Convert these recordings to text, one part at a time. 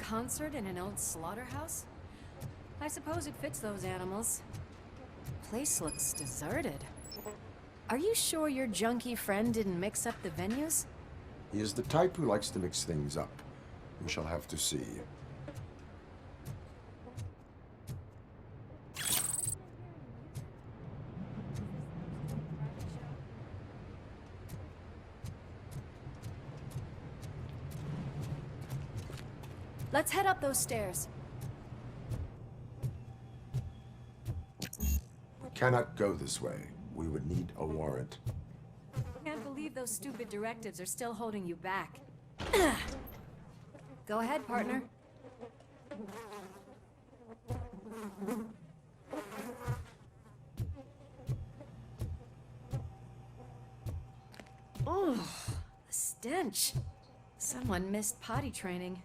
concert in an old slaughterhouse? I suppose it fits those animals. Place looks deserted. Are you sure your junkie friend didn't mix up the venues? He is the type who likes to mix things up. We shall have to see. Let's head up those stairs. We cannot go this way. We would need a warrant. Can't believe those stupid directives are still holding you back. Go ahead, partner. Oh, the stench. Someone missed potty training.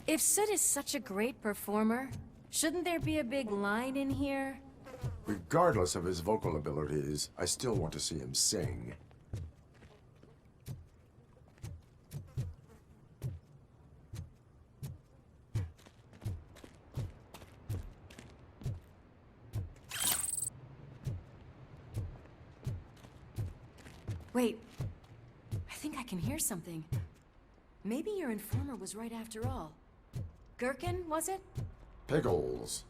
If SOOT is such a great performer, shouldn't there be a big line in here? Regardless of his vocal abilities, I still want to see him sing. Wait, I think I can hear something. Maybe your informer was right after all. Gherkin, was it? Pickles.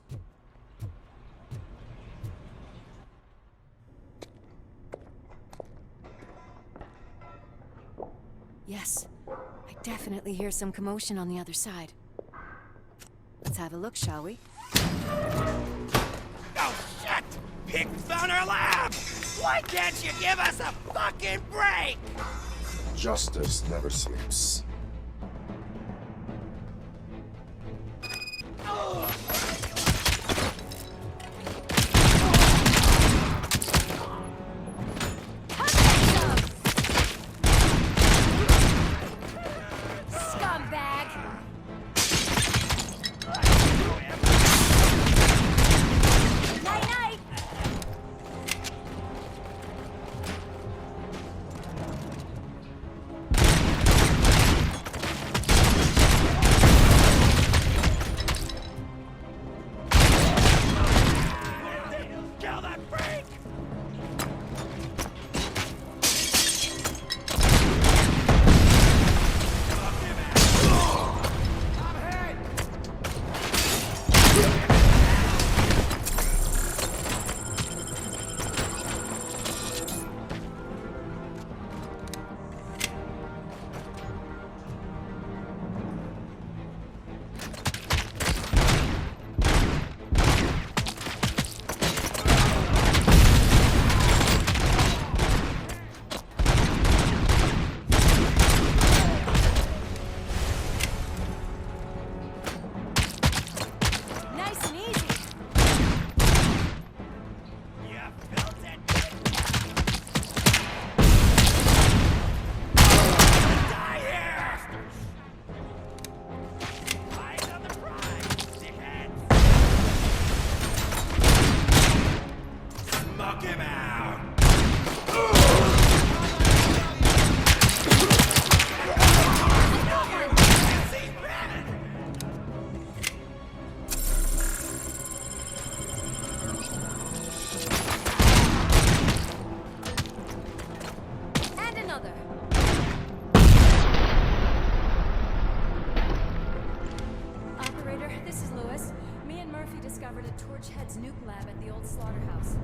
Yes, I definitely hear some commotion on the other side. Let's have a look, shall we? Oh, shit! Pigs found our lab! Why can't you give us a fucking break? Justice never sleeps. Torchhead's nuke lab at the old slaughterhouse.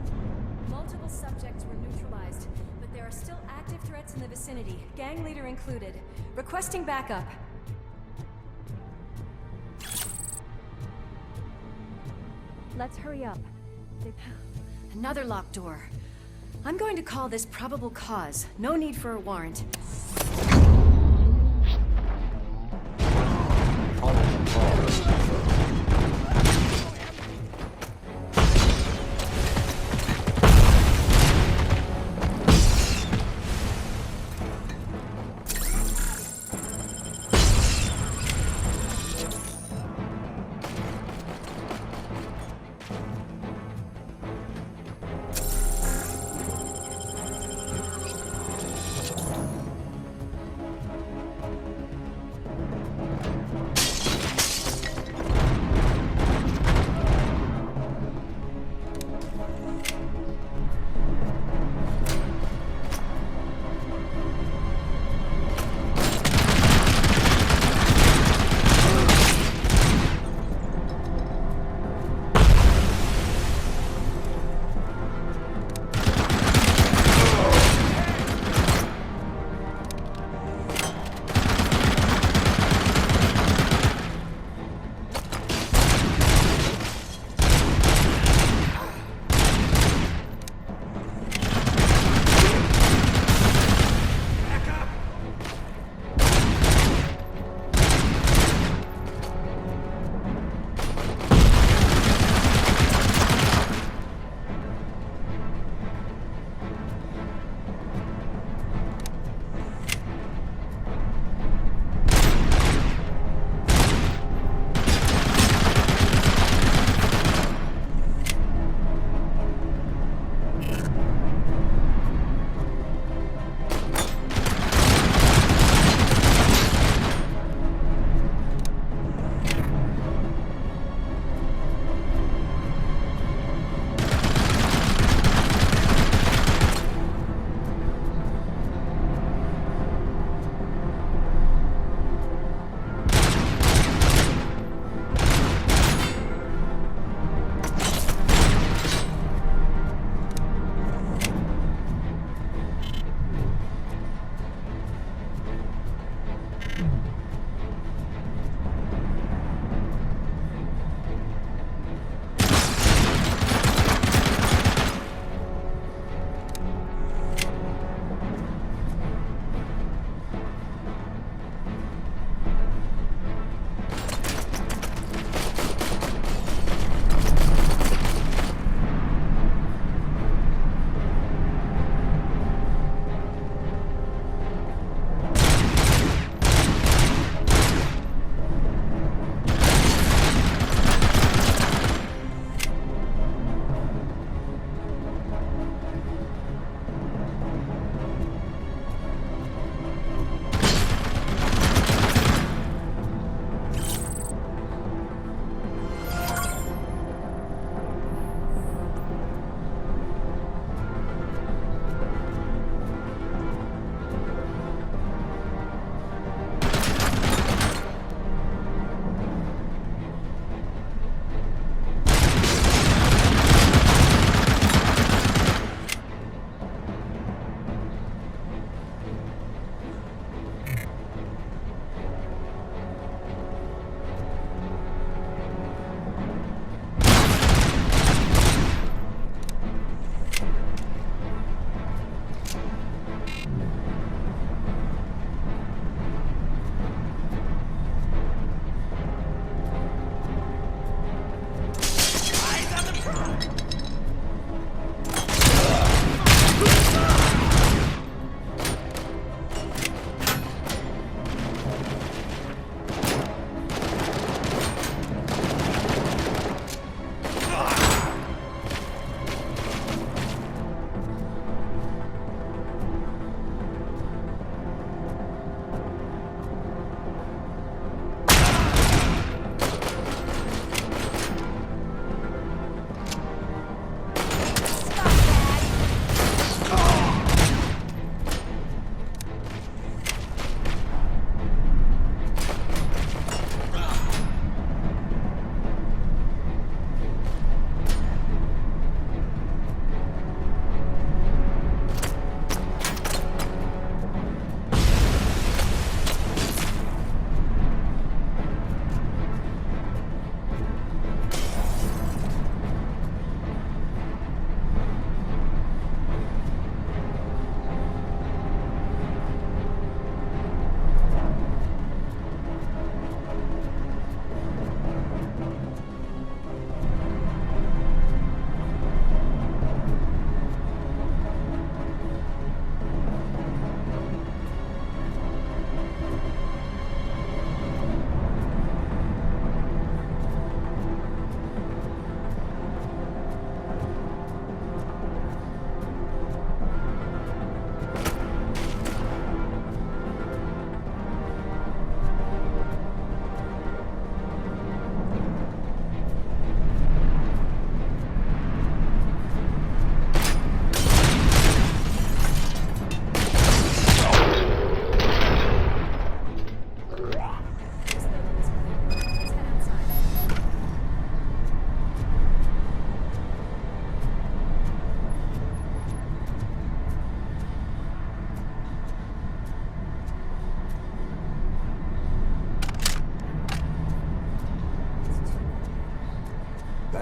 Multiple subjects were neutralized, but there are still active threats in the vicinity, gang leader included. Requesting backup. Let's hurry up. Another locked door. I'm going to call this probable cause. No need for a warrant.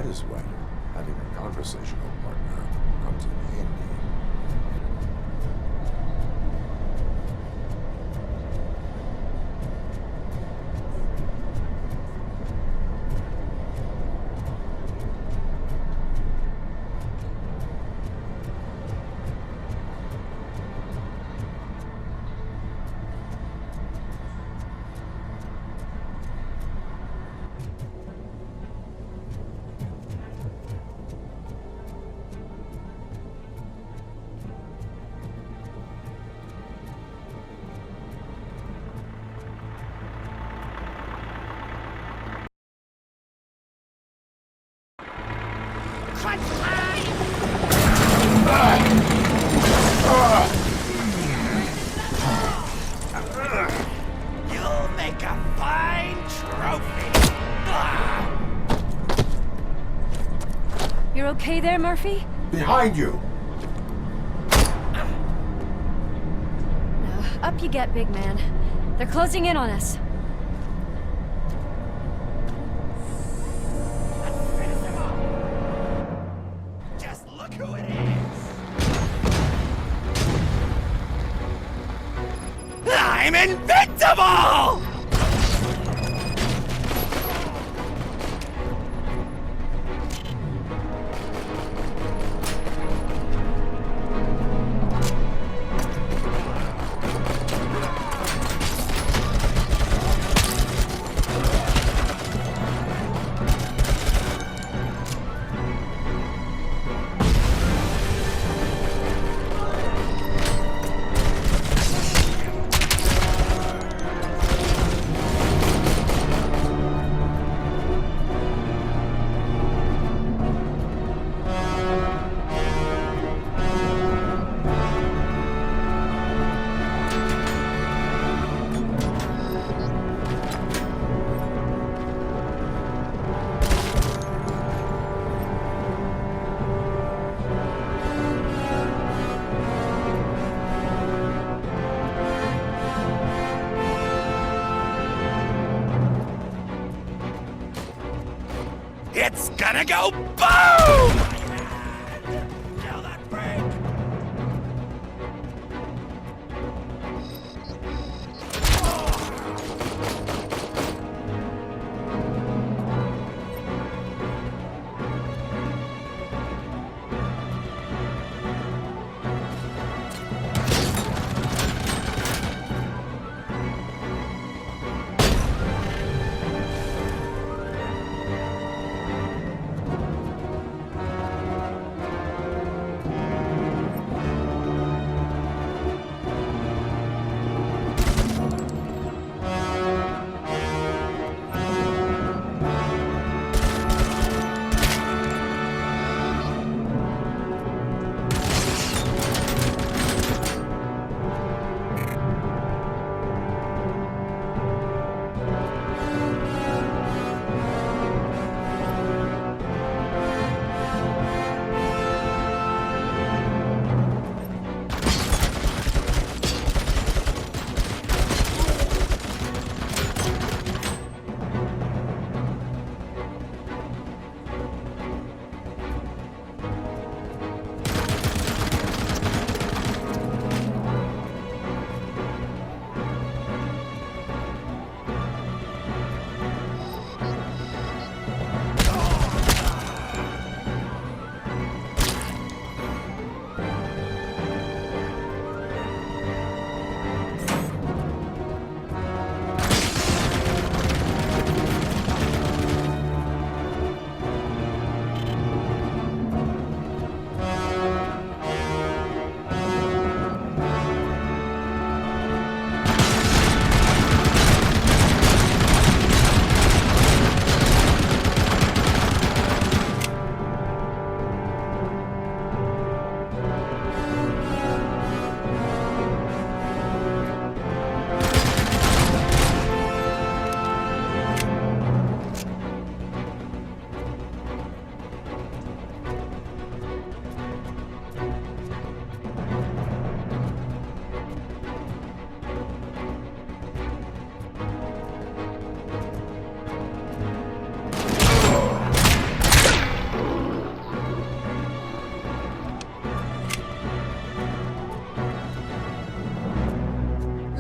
is when having a conversational partner comes in handy. Crunch time! You'll make a fine trophy! You're okay there, Murphy? Behind you! Up you get, big man. They're closing in on us. Just look who it is! I'm invincible! It's gonna go boom! Kill that freak!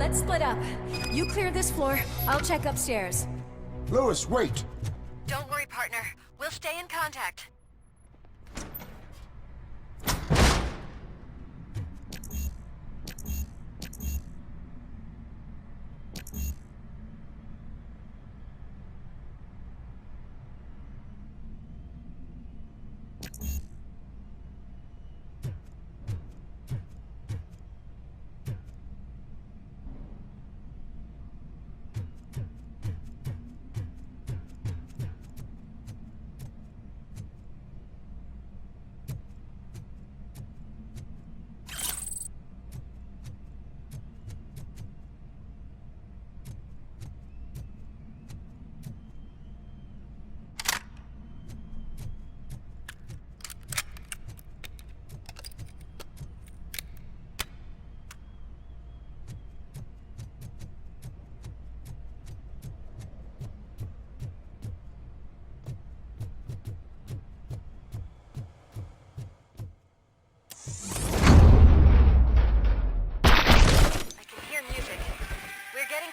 let's split up. You clear this floor, I'll check upstairs. Lewis, wait! Don't worry, partner. We'll stay in contact.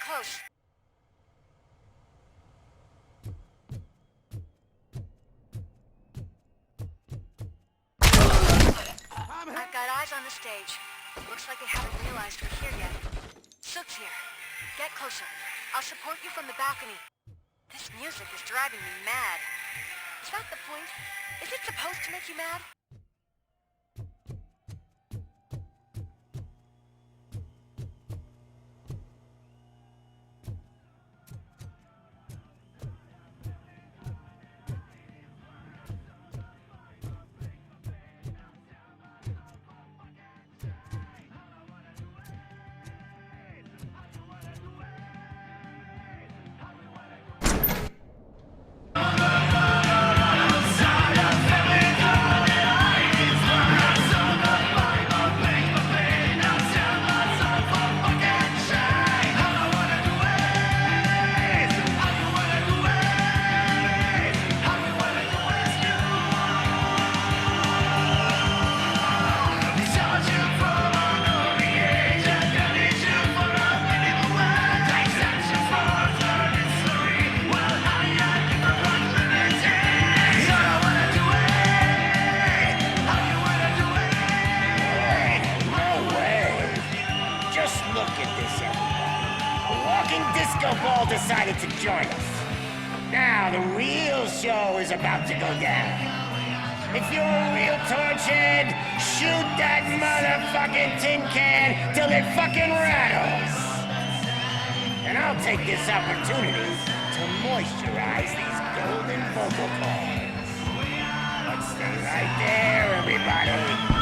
Close. I've got eyes on the stage. Looks like they haven't realized we're here yet. SOOT's here. Get closer. I'll support you from the balcony. This music is driving me mad. Is that the point? Is it supposed to make you mad? Decided to join us. Now the real show is about to go down. If you're a real torchhead, shoot that motherfucking tin can till it fucking rattles. And I'll take this opportunity to moisturize these golden vocal cords. Let's stay right there, everybody.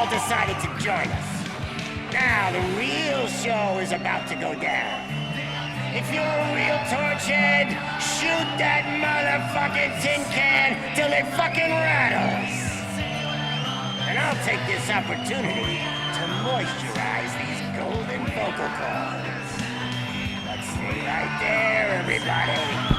Decided to join us. Now the real show is about to go down. If you're a real torchhead, shoot that motherfucking tin can till it fucking rattles. And I'll take this opportunity to moisturize these golden vocal cords. Let's stay right there, everybody.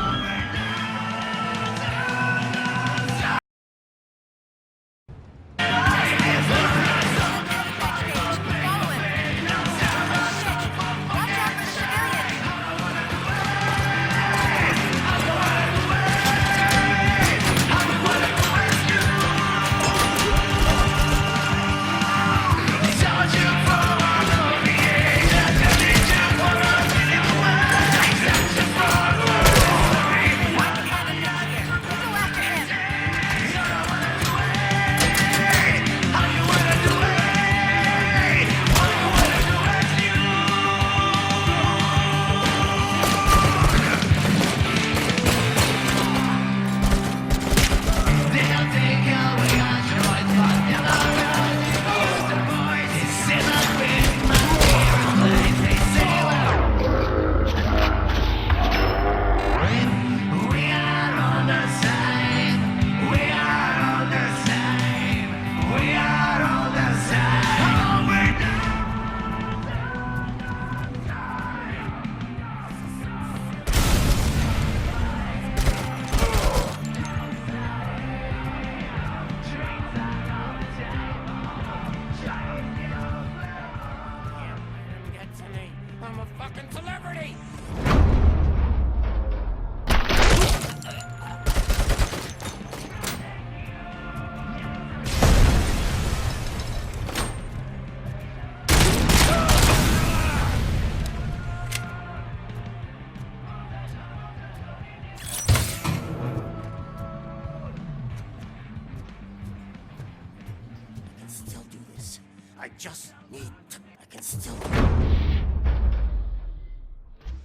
I just need to... I can still...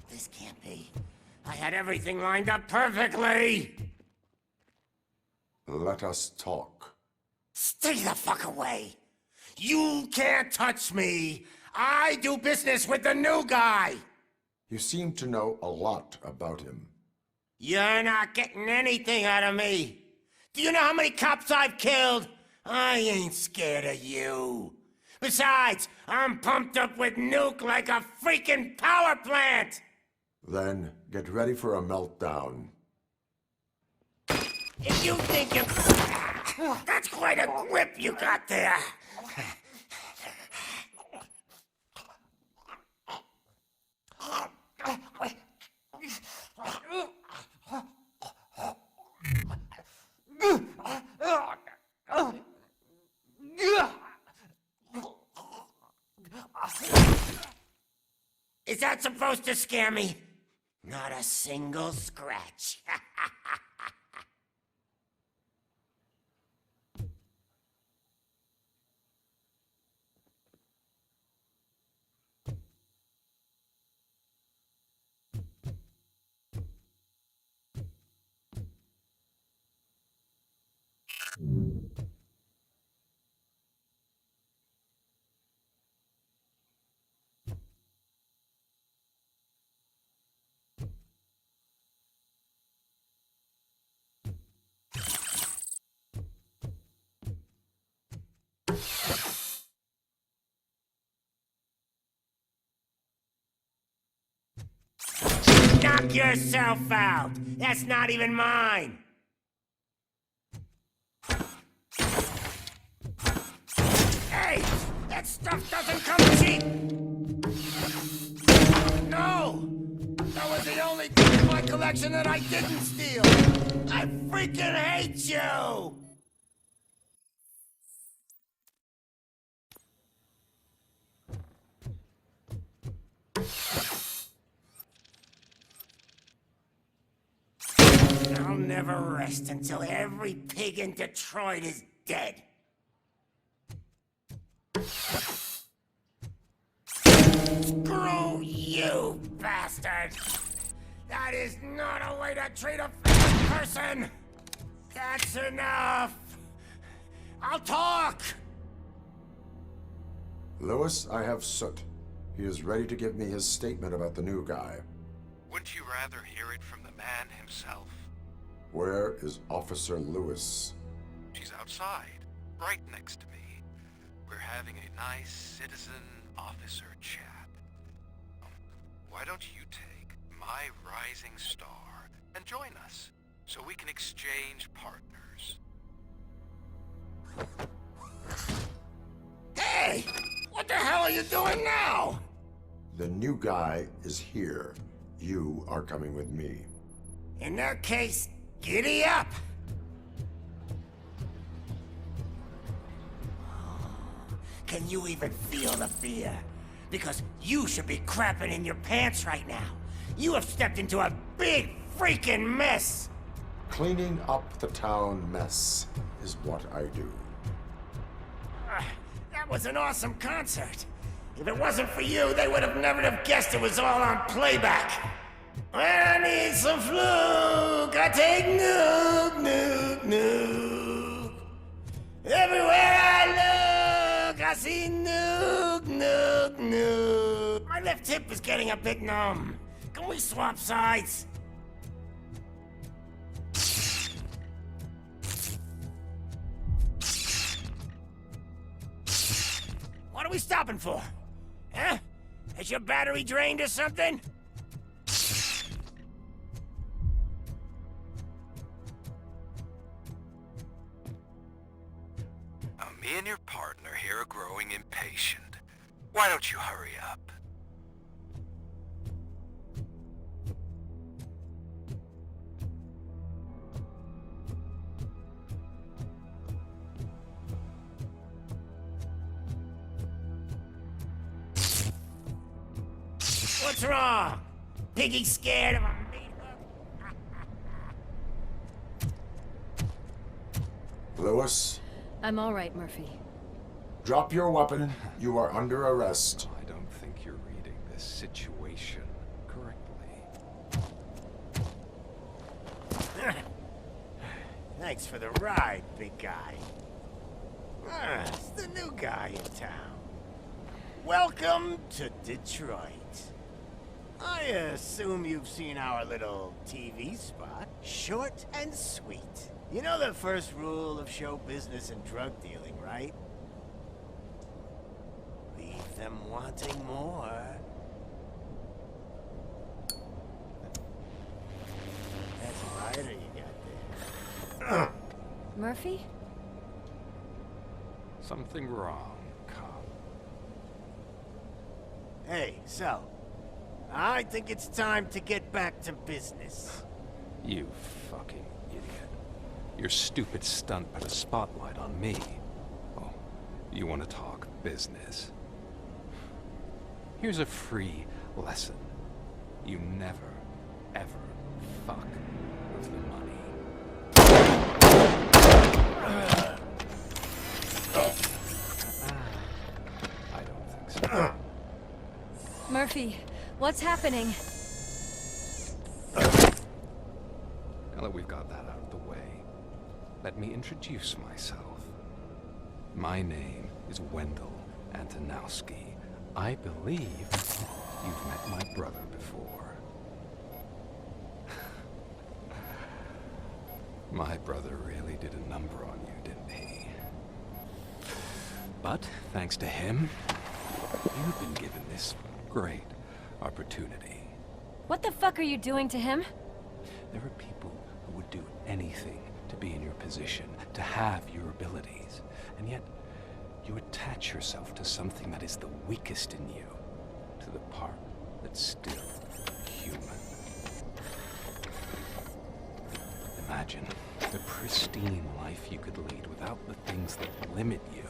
This can't be. I had everything lined up perfectly! Let us talk. Stay the fuck away! You can't touch me! I do business with the new guy! You seem to know a lot about him. You're not getting anything out of me! Do you know how many cops I've killed? I ain't scared of you. Besides, I'm pumped up with nuke like a freaking power plant! Then get ready for a meltdown. If you think you... That's quite a grip you got there! Is that supposed to scare me? Not a single scratch. Knock yourself out! That's not even mine! Hey! That stuff doesn't come cheap! No! That was the only thing in my collection that I didn't steal! I freaking hate you! I'll never rest until every pig in Detroit is dead. Screw you, bastard! That is not a way to treat a fellow person! That's enough! I'll talk! Lewis, I have SOOT. He is ready to give me his statement about the new guy. Wouldn't you rather hear it from the man himself? Where is Officer Lewis? She's outside, right next to me. We're having a nice citizen-officer chat. Why don't you take my rising star and join us, so we can exchange partners? Hey! What the hell are you doing now? The new guy is here. You are coming with me. In that case, giddy up! Can you even feel the fear? Because you should be crapping in your pants right now. You have stepped into a big freaking mess! Cleaning up the town mess is what I do. That was an awesome concert. If it wasn't for you, they would have never have guessed it was all on playback. When I need some fluke, I take nuke. Everywhere I look, I see nuke. My left hip is getting a bit numb. Can we swap sides? What are we stopping for? Huh? Is your battery drained or something? Me and your partner here are growing impatient. Why don't you hurry up? What's wrong? Piggy scared of a meat hook? Lewis? I'm all right, Murphy. Drop your weapon. You are under arrest. I don't think you're reading this situation correctly. Thanks for the ride, big guy. It's the new guy in town. Welcome to Detroit. I assume you've seen our little TV spot. Short and sweet. You know the first rule of show business and drug dealing, right? Leave them wanting more. That's a lighter you got there. Murphy? Something wrong, cop. Hey, so, I think it's time to get back to business. You fucking idiot. Your stupid stunt put a spotlight on me. Oh, you want to talk business? Here's a free lesson. You never, ever fuck with the money. I don't think so. Murphy, what's happening? Now that we've got that out of the way, let me introduce myself. My name is Wendell Antonowski. I believe you've met my brother before. My brother really did a number on you, didn't he? But thanks to him, you've been given this great opportunity. What the fuck are you doing to him? There are people who would do anything to be in your position, to have your abilities, and yet you attach yourself to something that is the weakest in you, to the part that's still human. Imagine the pristine life you could lead without the things that limit you.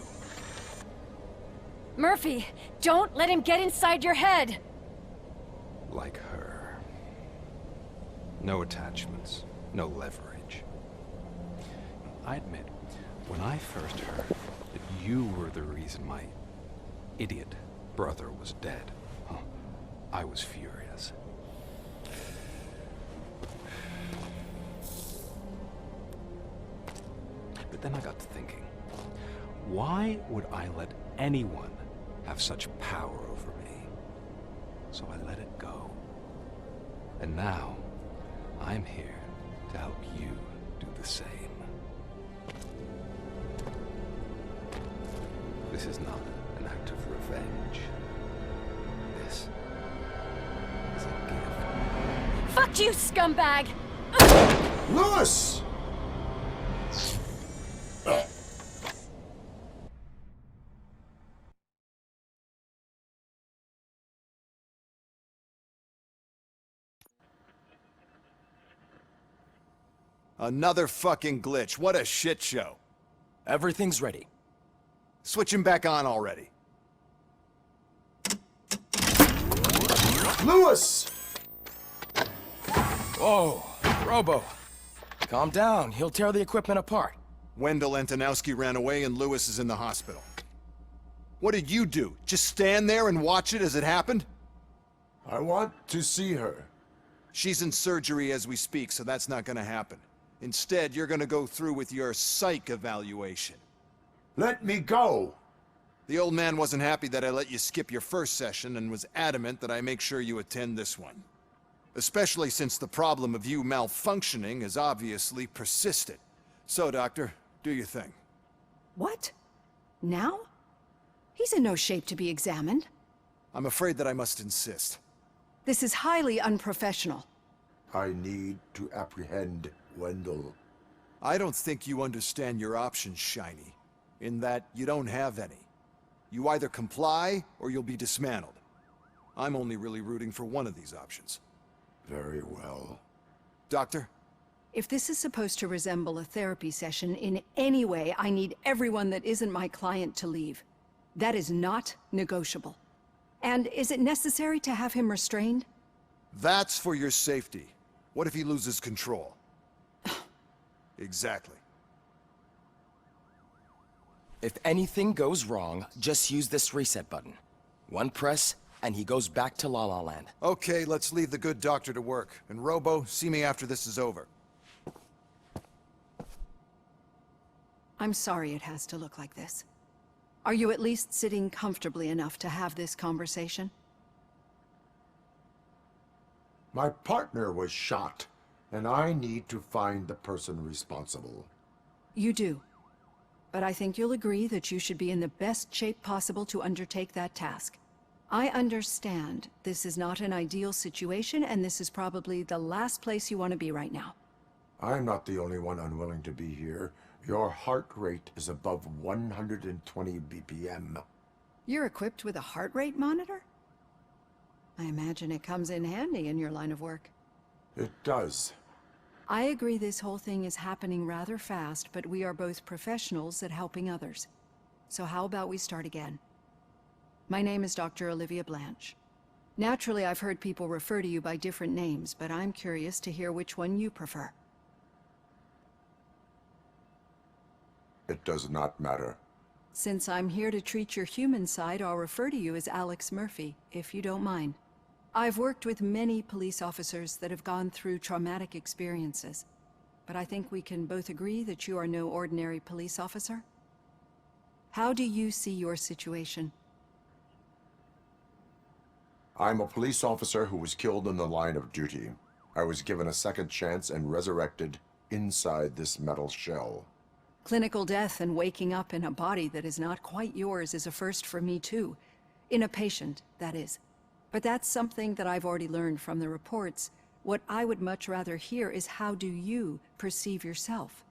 Murphy, don't let him get inside your head! Like her. No attachments, no leverage. I admit, when I first heard that you were the reason my idiot brother was dead, I was furious. But then I got to thinking, why would I let anyone have such power over me? So I let it go. And now, I'm here to help you do the same. This is not an act of revenge. This is a gift. Fuck you, scumbag! Lewis! Another fucking glitch. What a shit show. Everything's ready. Switch him back on already. Lewis! Whoa, Robo. Calm down. He'll tear the equipment apart. Wendell Antonowski ran away and Lewis is in the hospital. What did you do? Just stand there and watch it as it happened? I want to see her. She's in surgery as we speak, so that's not gonna happen. Instead, you're gonna go through with your psych evaluation. Let me go! The old man wasn't happy that I let you skip your first session and was adamant that I make sure you attend this one. Especially since the problem of you malfunctioning has obviously persisted. So, Doctor, do your thing. What? Now? He's in no shape to be examined. I'm afraid that I must insist. This is highly unprofessional. I need to apprehend Wendell. I don't think you understand your options, Shiny. In that you don't have any. You either comply, or you'll be dismantled. I'm only really rooting for one of these options. Very well. Doctor? If this is supposed to resemble a therapy session in any way, I need everyone that isn't my client to leave. That is not negotiable. And is it necessary to have him restrained? That's for your safety. What if he loses control? Exactly. If anything goes wrong, just use this reset button. One press, and he goes back to La La Land. Okay, let's leave the good doctor to work. And Robo, see me after this is over. I'm sorry it has to look like this. Are you at least sitting comfortably enough to have this conversation? My partner was shot, and I need to find the person responsible. You do. But I think you'll agree that you should be in the best shape possible to undertake that task. I understand this is not an ideal situation, and this is probably the last place you want to be right now. I'm not the only one unwilling to be here. Your heart rate is above 120 BPM. You're equipped with a heart rate monitor? I imagine it comes in handy in your line of work. It does. I agree this whole thing is happening rather fast, but we are both professionals at helping others. So how about we start again? My name is Dr. Olivia Blanche. Naturally, I've heard people refer to you by different names, but I'm curious to hear which one you prefer. It does not matter. Since I'm here to treat your human side, I'll refer to you as Alex Murphy, if you don't mind. I've worked with many police officers that have gone through traumatic experiences, but I think we can both agree that you are no ordinary police officer. How do you see your situation? I'm a police officer who was killed in the line of duty. I was given a second chance and resurrected inside this metal shell. Clinical death and waking up in a body that is not quite yours is a first for me too. In a patient, that is. But that's something that I've already learned from the reports. What I would much rather hear is how do you perceive yourself?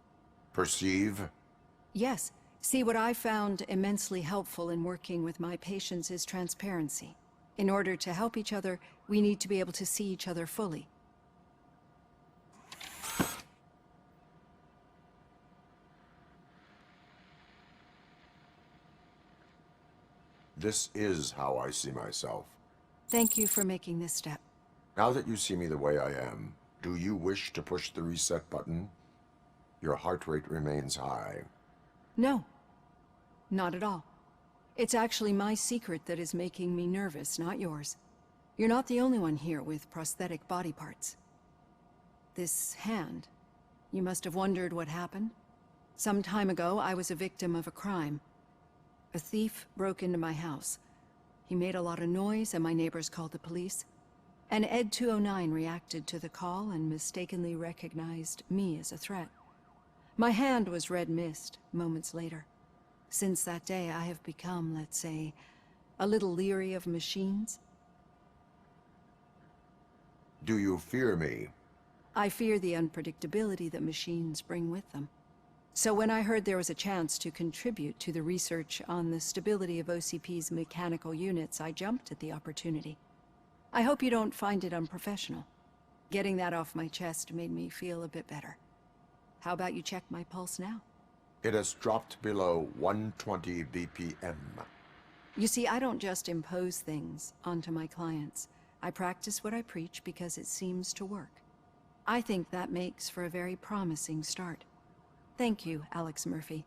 Perceive? Yes. See, what I found immensely helpful in working with my patients is transparency. In order to help each other, we need to be able to see each other fully. This is how I see myself. Thank you for making this step. Now that you see me the way I am, do you wish to push the reset button? Your heart rate remains high. No, not at all. It's actually my secret that is making me nervous, not yours. You're not the only one here with prosthetic body parts. This hand, you must have wondered what happened. Some time ago, I was a victim of a crime. A thief broke into my house. He made a lot of noise and my neighbors called the police. And Ed 209 reacted to the call and mistakenly recognized me as a threat. My hand was red mist moments later. Since that day, I have become, let's say, a little leery of machines. Do you fear me? I fear the unpredictability that machines bring with them. So when I heard there was a chance to contribute to the research on the stability of OCP's mechanical units, I jumped at the opportunity. I hope you don't find it unprofessional. Getting that off my chest made me feel a bit better. How about you check my pulse now? It has dropped below 120 BPM. You see, I don't just impose things onto my clients. I practice what I preach because it seems to work. I think that makes for a very promising start. Thank you, Alex Murphy.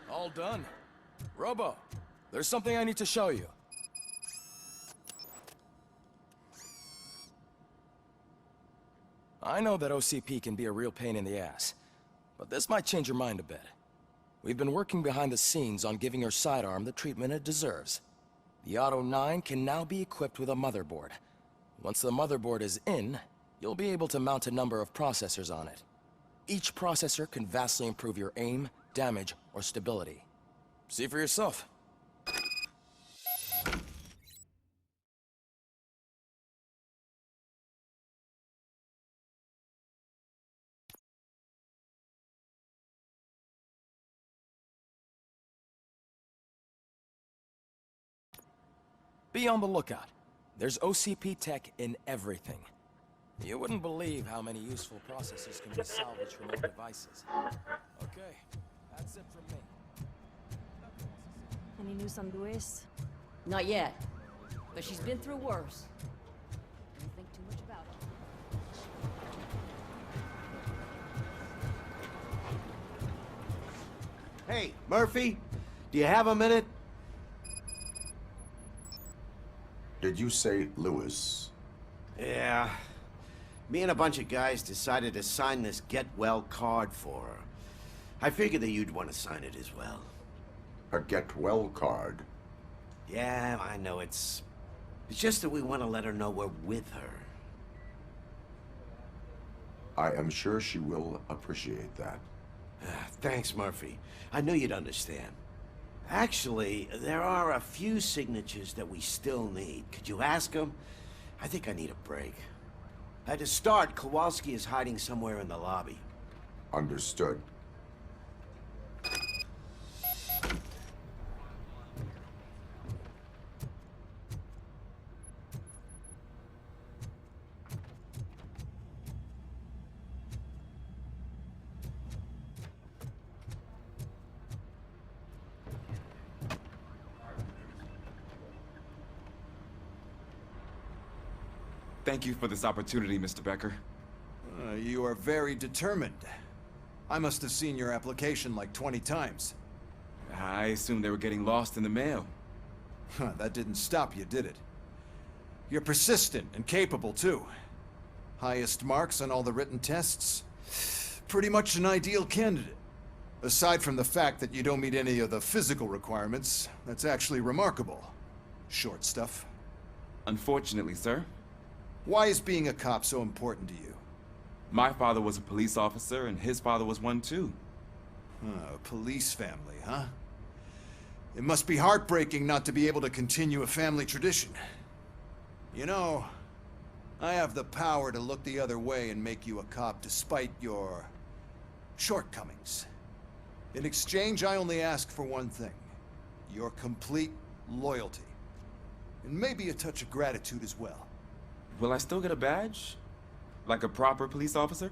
All done. Robo, there's something I need to show you. I know that OCP can be a real pain in the ass, but this might change your mind a bit. We've been working behind the scenes on giving her sidearm the treatment it deserves. The Auto 9 can now be equipped with a motherboard. Once the motherboard is in, you'll be able to mount a number of processors on it. Each processor can vastly improve your aim, damage, or stability. See for yourself. Be on the lookout. There's OCP tech in everything. You wouldn't believe how many useful processes can be salvaged from old devices. Okay, that's it from me. Any news on Luis? Not yet, but she's been through worse. Don't think too much about it. Hey, Murphy, do you have a minute? Did you say Lewis? Yeah. Me and a bunch of guys decided to sign this get well card for her. I figured that you'd want to sign it as well. A get well card? Yeah, I know it's just that we want to let her know we're with her. I am sure she will appreciate that. Thanks, Murphy. I knew you'd understand. Actually, there are a few signatures that we still need. Could you ask them? I think I need a break. To start, Kowalski is hiding somewhere in the lobby. Understood. Thank you for this opportunity, Mr. Becker. You are very determined. I must have seen your application like 20 times. I assumed they were getting lost in the mail. That didn't stop you, did it? You're persistent and capable, too. Highest marks on all the written tests. Pretty much an ideal candidate. Aside from the fact that you don't meet any of the physical requirements, that's actually remarkable. Short stuff. Unfortunately, sir. Why is being a cop so important to you? My father was a police officer, and his father was one, too. A police family, huh? It must be heartbreaking not to be able to continue a family tradition. You know, I have the power to look the other way and make you a cop despite your shortcomings. In exchange, I only ask for one thing. Your complete loyalty. And maybe a touch of gratitude as well. Will I still get a badge? Like a proper police officer?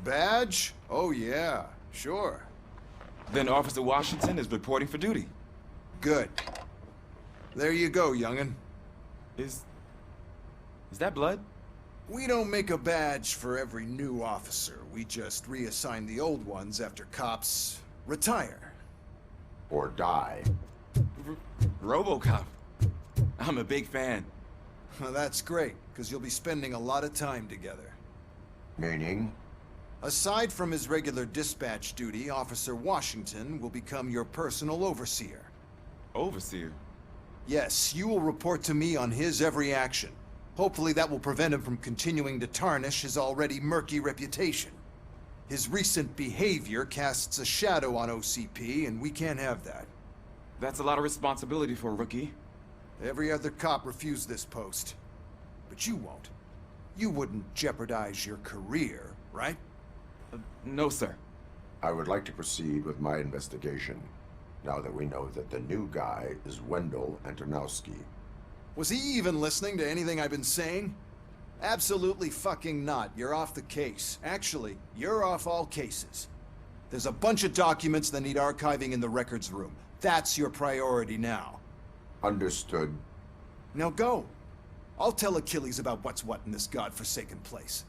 Badge? Oh yeah, sure. Then Officer Washington is reporting for duty. Good. There you go, young'un. Is that blood? We don't make a badge for every new officer. We just reassign the old ones after cops retire. Or die. Robocop. I'm a big fan. Well, that's great, because you'll be spending a lot of time together. Meaning? Aside from his regular dispatch duty, Officer Washington will become your personal overseer. Overseer? Yes, you will report to me on his every action. Hopefully that will prevent him from continuing to tarnish his already murky reputation. His recent behavior casts a shadow on OCP, and we can't have that. That's a lot of responsibility for a rookie. Every other cop refused this post. But you won't. You wouldn't jeopardize your career, right? No, sir. I would like to proceed with my investigation, now that we know that the new guy is Wendell Antonowski. Was he even listening to anything I've been saying? Absolutely fucking not. You're off the case. Actually, you're off all cases. There's a bunch of documents that need archiving in the records room. That's your priority now. Understood. Now go. I'll tell Achilles about what's what in this godforsaken place.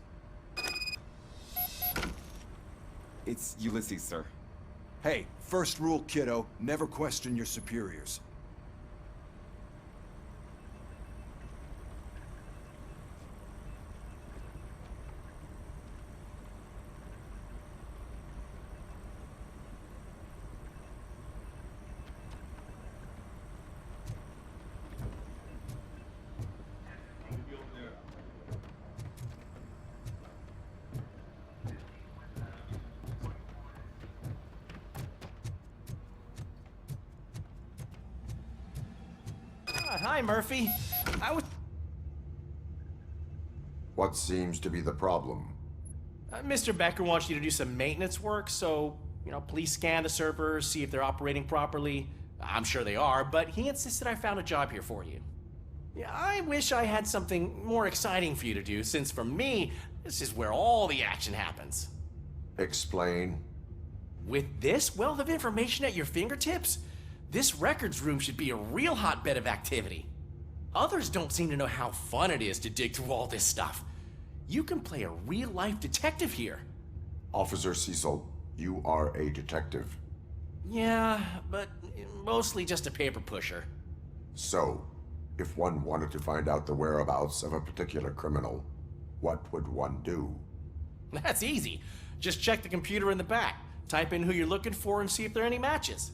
It's Ulysses, sir. Hey, first rule, kiddo, never question your superiors. Hi, Murphy. What seems to be the problem? Mr. Becker wants you to do some maintenance work, so, please scan the servers, see if they're operating properly. I'm sure they are, but he insisted I found a job here for you. Yeah, I wish I had something more exciting for you to do, since for me, this is where all the action happens. Explain. With this wealth of information at your fingertips, this records room should be a real hotbed of activity. Others don't seem to know how fun it is to dig through all this stuff. You can play a real-life detective here. Officer Cecil, you are a detective. Yeah, but mostly just a paper pusher. So, if one wanted to find out the whereabouts of a particular criminal, what would one do? That's easy. Just check the computer in the back. Type in who you're looking for and see if there are any matches.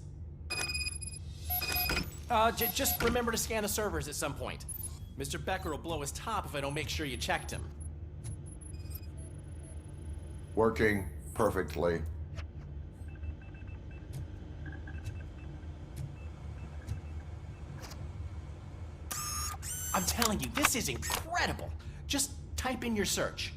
Just remember to scan the servers at some point. Mr. Becker will blow his top if I don't make sure you checked him. Working perfectly. I'm telling you, this is incredible. Just type in your search.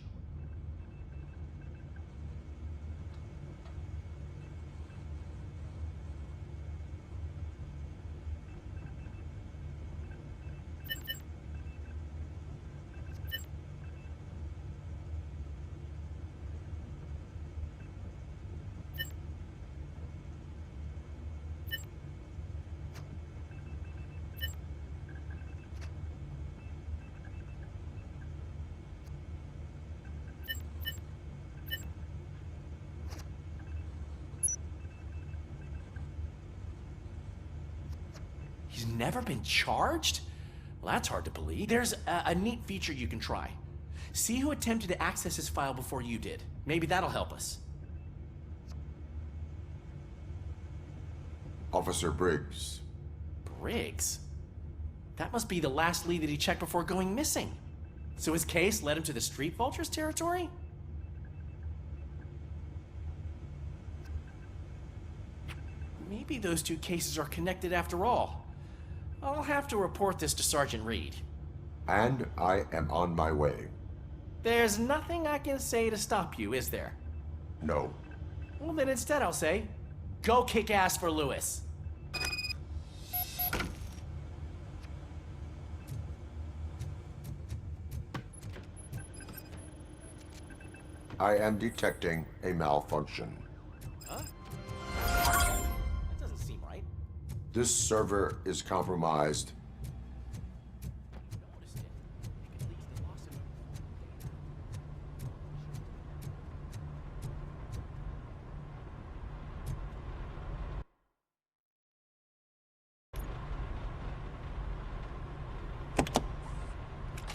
He's never been charged? Well, that's hard to believe. There's a neat feature you can try. See who attempted to access his file before you did. Maybe that'll help us. Officer Briggs. Briggs? That must be the last lead that he checked before going missing. So his case led him to the Street Vultures territory? Maybe those two cases are connected after all. I'll have to report this to Sergeant Reed. And I am on my way. There's nothing I can say to stop you, is there? No. Well, then instead I'll say, go kick ass for Lewis. I am detecting a malfunction. Huh? That doesn't seem right. This server is compromised. Noticed it. It could leak to the loss of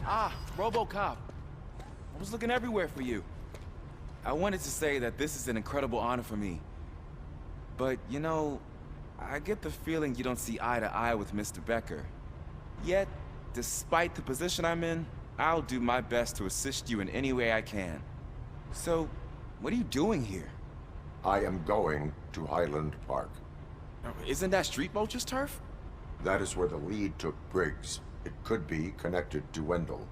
Ah, Robocop. I was looking everywhere for you. I wanted to say that this is an incredible honor for me. But, you know, I get the feeling you don't see eye to eye with Mr. Becker. Yet, despite the position I'm in, I'll do my best to assist you in any way I can. So, what are you doing here? I am going to Highland Park. Isn't that Street Vulture's turf? That is where the lead took Briggs. It could be connected to Wendell.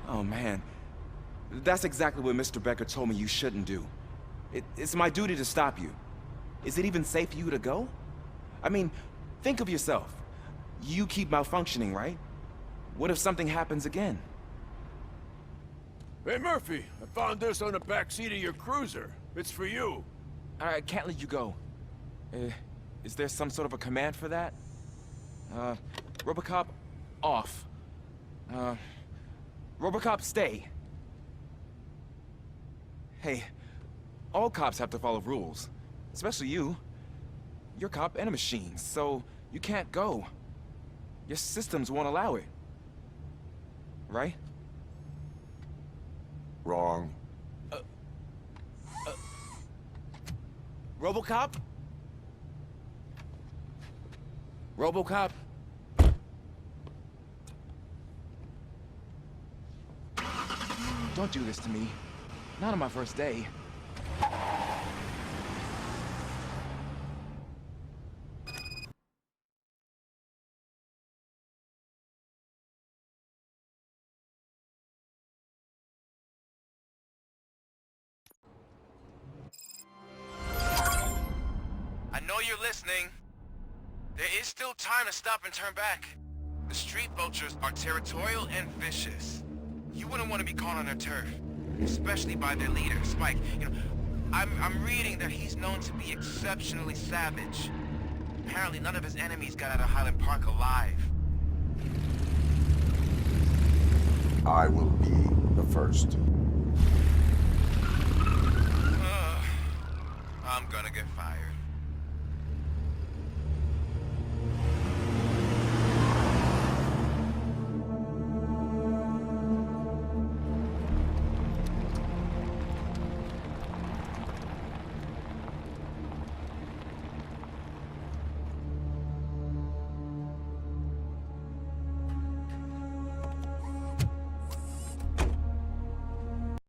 Oh, man. That's exactly what Mr. Becker told me you shouldn't do. It's my duty to stop you. Is it even safe for you to go? I mean, think of yourself. You keep malfunctioning, right? What if something happens again? Hey, Murphy, I found this on the back seat of your cruiser. It's for you. I can't let you go. Is there some sort of a command for that? Robocop, off. Robocop, stay. Hey, all cops have to follow rules. Especially you. You're a cop and a machine, so you can't go. Your systems won't allow it. Right? Wrong. Robocop? Robocop? Don't do this to me. Not on my first day. I know you're listening. There is still time to stop and turn back. The street vultures are territorial and vicious. You wouldn't want to be caught on their turf, especially by their leader, Spike. You know, I'm reading that he's known to be exceptionally savage. Apparently none of his enemies got out of Highland Park alive. I will be the first. I'm gonna get fired.